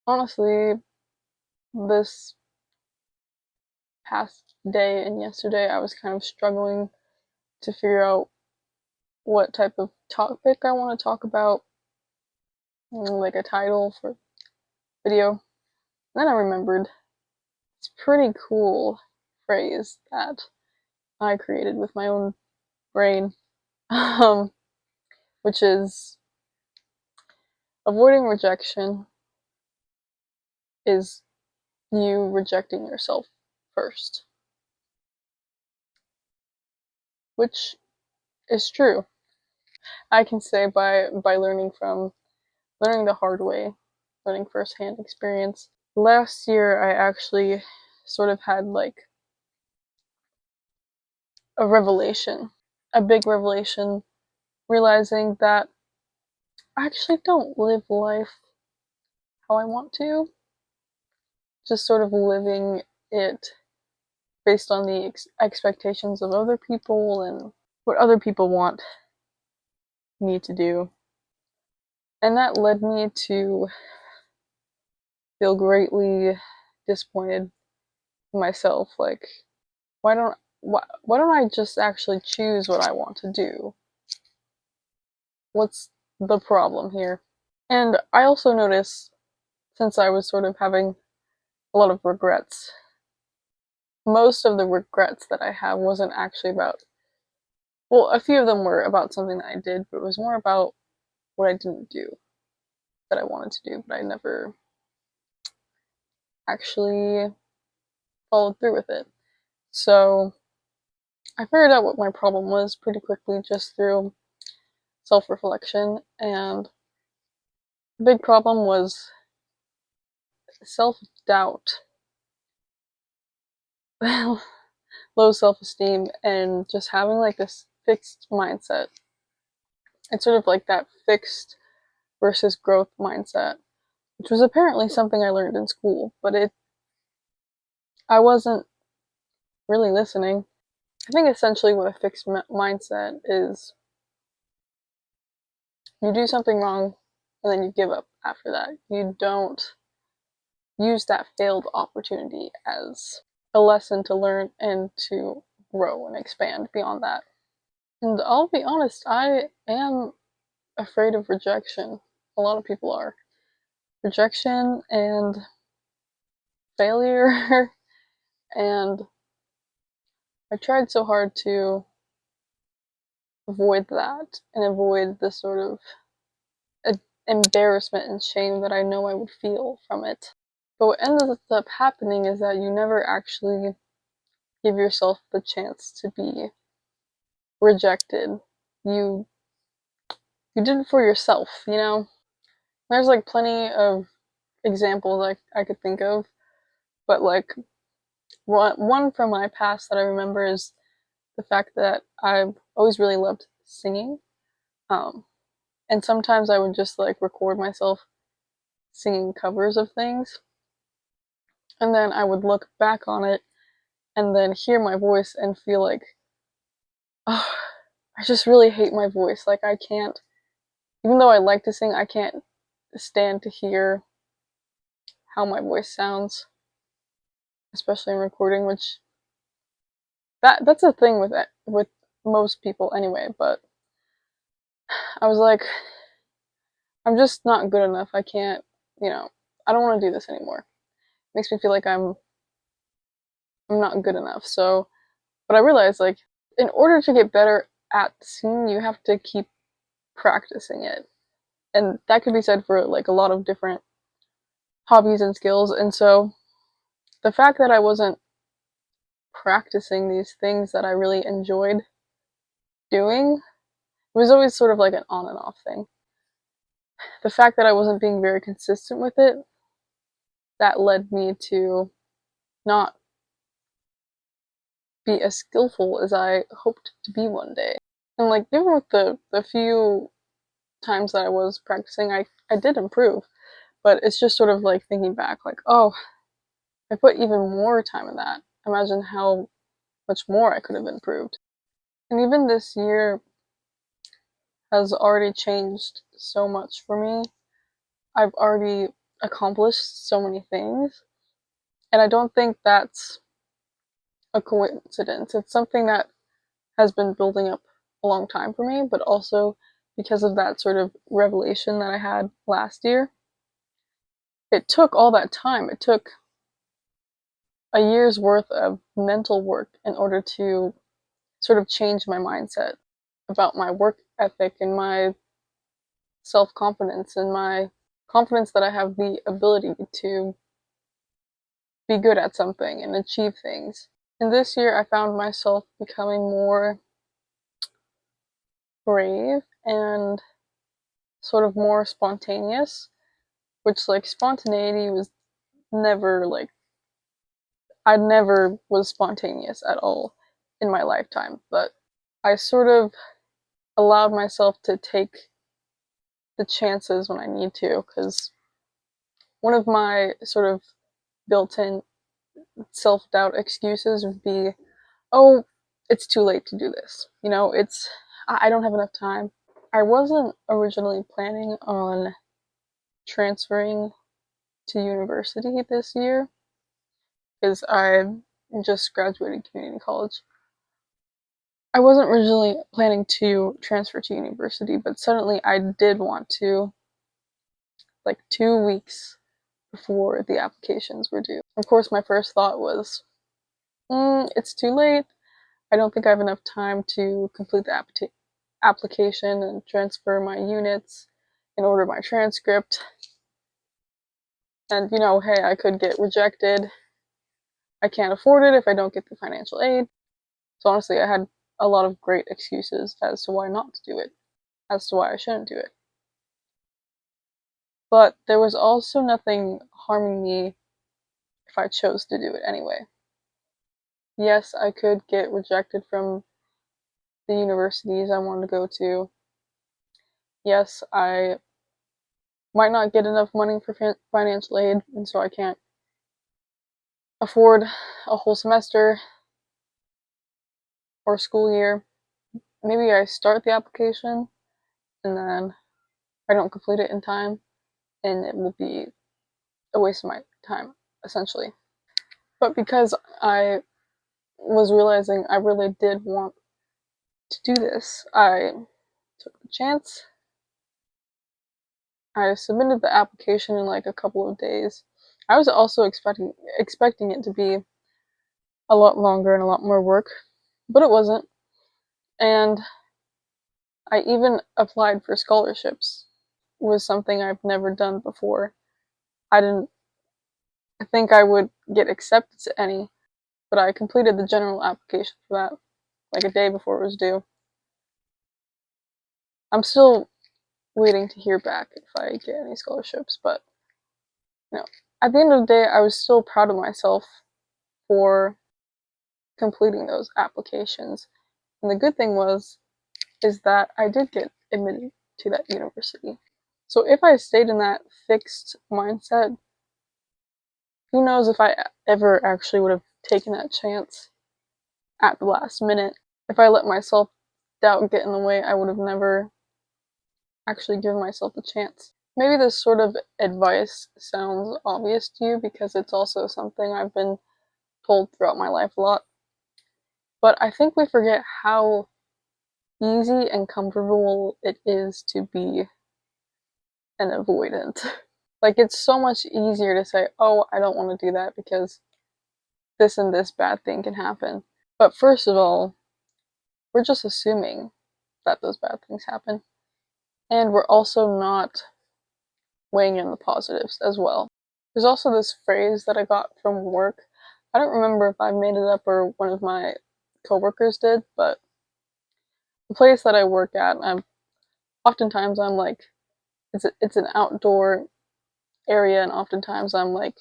honestly, this past day and yesterday, I was kind of struggling to figure out what type of topic I want to talk about, like a title for video. And then I remembered this pretty cool phrase that I created with my own brain, um, which is avoiding rejection is you rejecting yourself first, which is true. I can say by learning the hard way, learning firsthand experience. Last year, I actually sort of had like a revelation, a big revelation, realizing that I actually don't live life how I want to, just sort of living it based on the expectations of other people and what other people want me to do. And that led me to feel greatly disappointed in myself. Like, why don't I just actually choose what I want to do? What's the problem here? And I also noticed, since I was sort of having a lot of regrets, most of the regrets that I have wasn't actually about, well, a few of them were about something that I did, but it was more about what I didn't do that I wanted to do, but I never actually followed through with it. So I figured out what my problem was pretty quickly just through self-reflection, and the big problem was self-doubt, low self-esteem, and just having like this fixed mindset. It's sort of like that fixed versus growth mindset, which was apparently something I learned in school, but I wasn't really listening. I think essentially what a fixed mindset is, you do something wrong and then you give up after that. You don't use that failed opportunity as a lesson to learn and to grow and expand beyond that. And I'll be honest, I am afraid of rejection. A lot of people are. Rejection and failure, and I tried so hard to avoid that and avoid the sort of embarrassment and shame that I know I would feel from it. But what ends up happening is that you never actually give yourself the chance to be rejected. You you did it for yourself, you know? There's like plenty of examples I could think of, but like one from my past that I remember is the fact that I've always really loved singing. Um, and sometimes I would just like record myself singing covers of things, and then I would look back on it and then hear my voice and feel like, oh, I just really hate my voice. Like, I can't, even though I like to sing, I can't stand to hear how my voice sounds, especially in recording, which that's a thing with most people anyway, but I was like, I'm just not good enough. I can't, you know, I don't want to do this anymore. It makes me feel like I'm not good enough. So, but I realized, like, in order to get better at singing, you have to keep practicing it. And that could be said for like a lot of different hobbies and skills. And so the fact that I wasn't practicing these things that I really enjoyed doing, it was always sort of like an on and off thing. The fact that I wasn't being very consistent with it, that led me to not be as skillful as I hoped to be one day. And like even with the few times that I was practicing, I did improve. But it's just sort of like thinking back, like, oh, I put even more time in that. Imagine how much more I could have improved. And even this year has already changed so much for me. I've already accomplished so many things. And I don't think that's a coincidence. It's something that has been building up a long time for me, but also because of that sort of revelation that I had last year. It took all that time. It took a year's worth of mental work in order to sort of change my mindset about my work ethic and my self confidence and my confidence that I have the ability to be good at something and achieve things. And this year, I found myself becoming more brave and sort of more spontaneous, which, like, spontaneity was never, like, I never was spontaneous at all in my lifetime, but I sort of allowed myself to take the chances when I need to, because one of my sort of built-in self-doubt excuses would be, oh, it's too late to do this. You know, I don't have enough time. I wasn't originally planning on transferring to university this year because I just graduated community college. I wasn't originally planning to transfer to university, but suddenly I did want to, like 2 weeks before the applications were due. Of course, my first thought was, it's too late. I don't think I have enough time to complete the application and transfer my units and order my transcript. And, hey, I could get rejected. I can't afford it if I don't get the financial aid. So honestly, I had a lot of great excuses as to why not to do it, as to why I shouldn't do it. But there was also nothing harming me if I chose to do it anyway. Yes, I could get rejected from the universities I wanted to go to. Yes, I might not get enough money for financial aid, and so I can't afford a whole semester or school year. Maybe I start the application and then I don't complete it in time, and it will be a waste of my time, essentially. But because I was realizing I really did want to do this, I took the chance. I submitted the application in like a couple of days. I was also expecting it to be a lot longer and a lot more work, but it wasn't. And I even applied for scholarships. It was something I've never done before. I didn't think I would get accepted to any, but I completed the general application for that like a day before it was due. I'm still waiting to hear back if I get any scholarships, but at the end of the day, I was still proud of myself for completing those applications. And the good thing is that I did get admitted to that university. So if I stayed in that fixed mindset, who knows if I ever actually would have taken that chance at the last minute. If I let myself doubt get in the way, I would have never actually given myself a chance. Maybe this sort of advice sounds obvious to you because it's also something I've been told throughout my life a lot. But I think we forget how easy and comfortable it is to be an avoidant. Like, it's so much easier to say, oh, I don't want to do that because this and this bad thing can happen. But first of all, we're just assuming that those bad things happen. And we're also not weighing in the positives as well. There's also this phrase that I got from work. I don't remember if I made it up or one of my coworkers did, but the place that I work at, oftentimes I'm like, it's an outdoor area, and oftentimes I'm like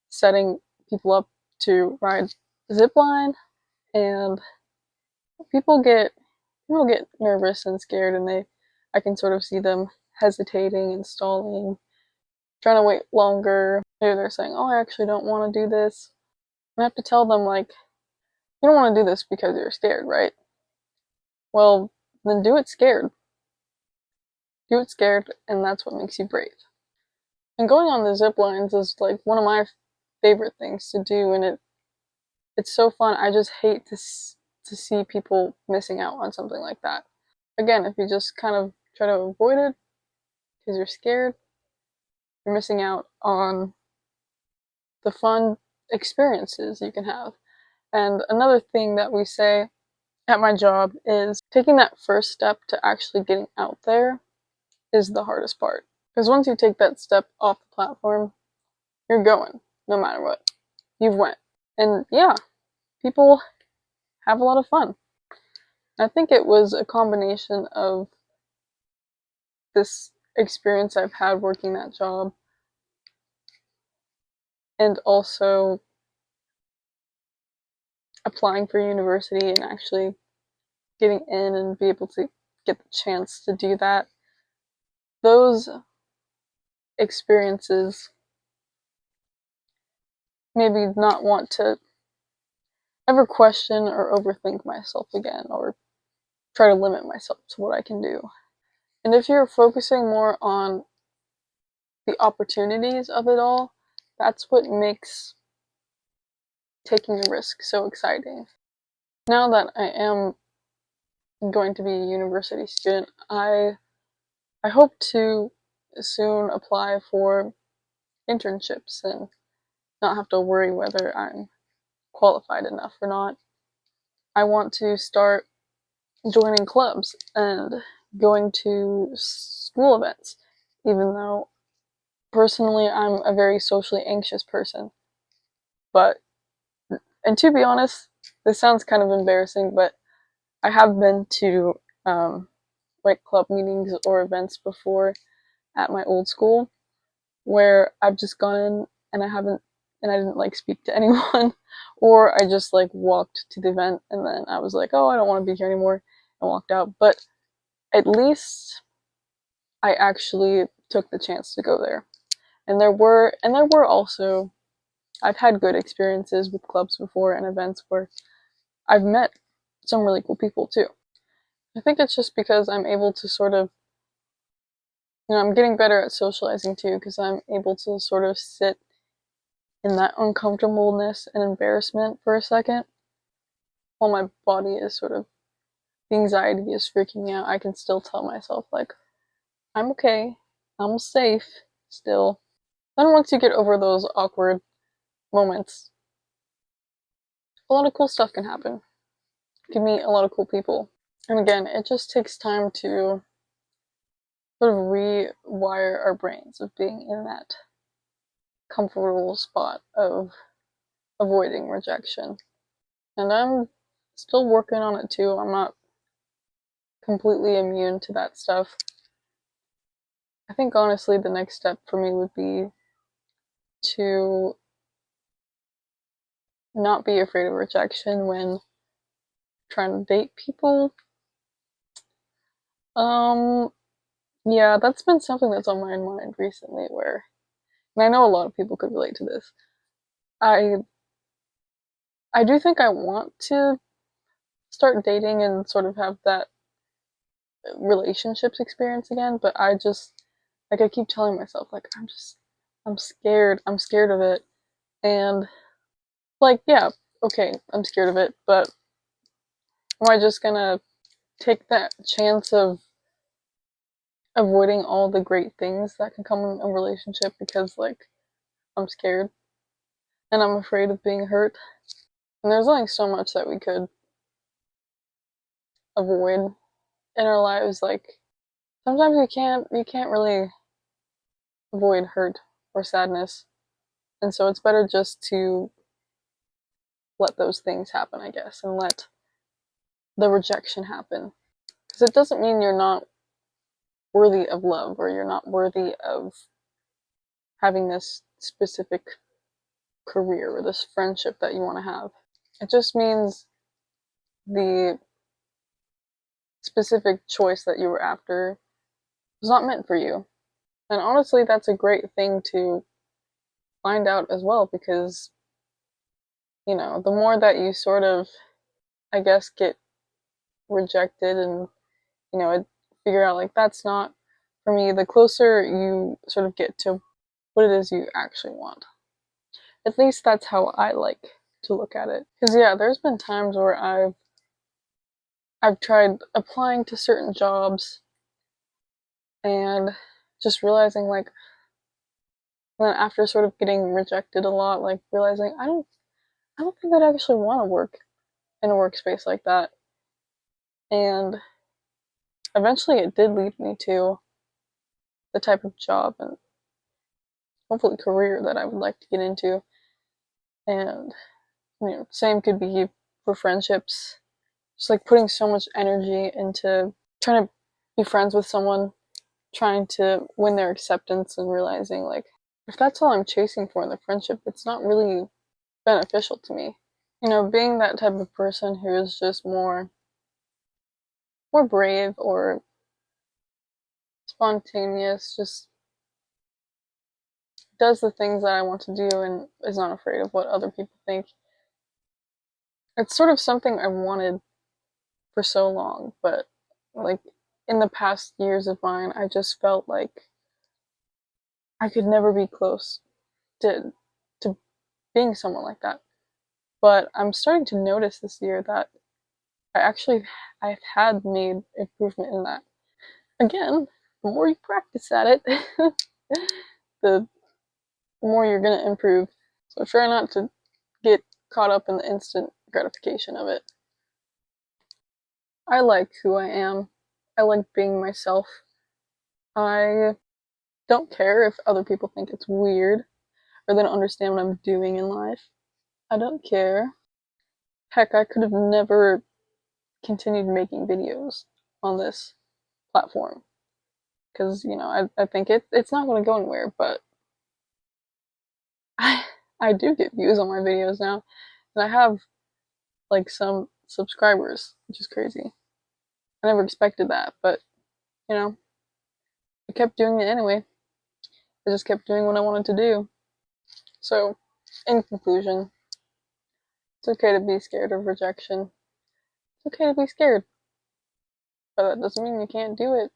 setting people up to ride zip line, and people get nervous and scared, and I can sort of see them hesitating and stalling, trying to wait longer. Maybe they're saying, oh, I actually don't want to do this. And I have to tell them, like, you don't want to do this because you're scared, right? Well, then do it scared. Do it scared, and that's what makes you brave. And going on the zip lines is like one of my favorite things to do, and it's so fun. I just hate to see people missing out on something like that. Again, if you just kind of try to avoid it because you're scared, you're missing out on the fun experiences you can have. And another thing that we say at my job is taking that first step to actually getting out there is the hardest part. Because once you take that step off the platform, you're going, no matter what. You've went. And yeah, people have a lot of fun. I think it was a combination of this experience I've had working that job and also applying for university and actually getting in and be able to get the chance to do that. Those experiences made me not want to ever question or overthink myself again or try to limit myself to what I can do. And if you're focusing more on the opportunities of it all, that's what makes taking a risk so exciting. Now that I am going to be a university student, I hope to soon apply for internships and not have to worry whether I'm qualified enough or not. I want to start joining clubs and going to school events, even though personally I'm a very socially anxious person. But, and to be honest, this sounds kind of embarrassing, but I have been to like club meetings or events before at my old school where I've just gone in and I didn't like speak to anyone or I just like walked to the event and then I was like, oh, I don't want to be here anymore and walked out. But at least I actually took the chance to go there. And there were also I've had good experiences with clubs before and events where I've met some really cool people too. I think it's just because I'm able to sort of, I'm getting better at socializing too because I'm able to sort of sit in that uncomfortableness and embarrassment for a second while my body is sort of, the anxiety is freaking me out. I can still tell myself, like, I'm okay, I'm safe still. Then once you get over those awkward moments, a lot of cool stuff can happen. You can meet a lot of cool people. And again, it just takes time to sort of rewire our brains of being in that comfortable spot of avoiding rejection. And I'm still working on it too. I'm not completely immune to that stuff. I think honestly the next step for me would be to not be afraid of rejection when trying to date people. Um yeah, that's been something that's on my mind recently where, and I know a lot of people could relate to this. I I do think I want to start dating and sort of have that relationships experience again, but I just, like, I keep telling myself, like, I'm scared of it. And, like, yeah, okay, I'm scared of it, but am I just gonna take that chance of avoiding all the great things that can come in a relationship because, like, I'm scared and I'm afraid of being hurt? And there's only so much that we could avoid in our lives. Like, sometimes you can't really avoid hurt or sadness. And so it's better just to let those things happen, I guess, and let the rejection happen. Because it doesn't mean you're not worthy of love or you're not worthy of having this specific career or this friendship that you want to have. It just means the specific choice that you were after was not meant for you. And honestly, that's a great thing to find out as well because, the more that you sort of, I guess, get rejected and, figure out like that's not for me, the closer you sort of get to what it is you actually want. At least that's how I like to look at it. Because yeah, there's been times where I've tried applying to certain jobs and just realizing like, then after sort of getting rejected a lot, like realizing I don't think I'd actually want to work in a workspace like that. And eventually it did lead me to the type of job and hopefully career that I would like to get into. And same could be for friendships. Just like putting so much energy into trying to be friends with someone, trying to win their acceptance, and realizing like if that's all I'm chasing for in the friendship, it's not really beneficial to me. Being that type of person who is just more brave or spontaneous, just does the things that I want to do and is not afraid of what other people think. It's sort of something I wanted for so long, but like in the past years of mine, I just felt like I could never be close to being someone like that. But I'm starting to notice this year that I've had made improvement in that. Again, the more you practice at it, the more you're gonna improve. So try not to get caught up in the instant gratification of it. I like who I am. I like being myself. I don't care if other people think it's weird or they don't understand what I'm doing in life. I don't care. Heck, I could have never continued making videos on this platform because I think it's not going to go anywhere, but I I do get views on my videos now, and I have like some subscribers, which is crazy. I never expected that, but you know, I kept doing it anyway. I just kept doing what I wanted to do. So, in conclusion, it's okay to be scared of rejection. It's okay to be scared, but that doesn't mean you can't do it.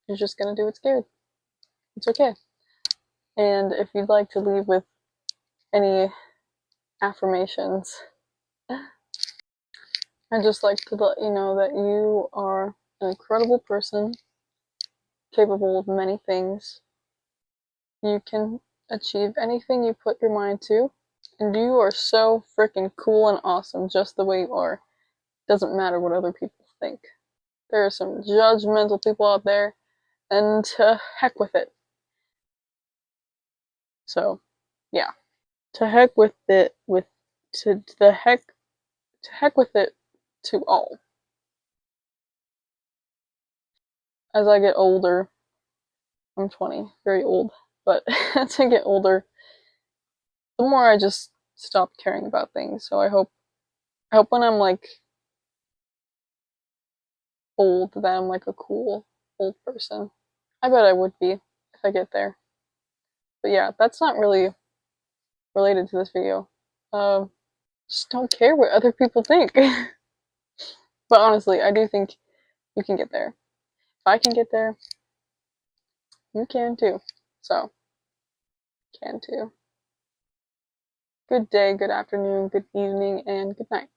You're just gonna do it scared. It's okay. And if you'd like to leave with any affirmations, I'd just like to let you know that you are an incredible person, capable of many things. You can achieve anything you put your mind to, and you are so freaking cool and awesome just the way you are. Doesn't matter what other people think. There are some judgmental people out there, and to heck with it. So, yeah. To heck with it, to heck with it to all. As I get older, I'm 20, very old, but as I get older, the more I just stop caring about things. So I hope when I'm like old that I'm like a cool old person. I bet I would be if I get there. But yeah, that's not really related to this video. Just don't care what other people think. But honestly, I do think you can get there. If I can get there, you can too. So, can too. Good day, good afternoon, good evening, and good night.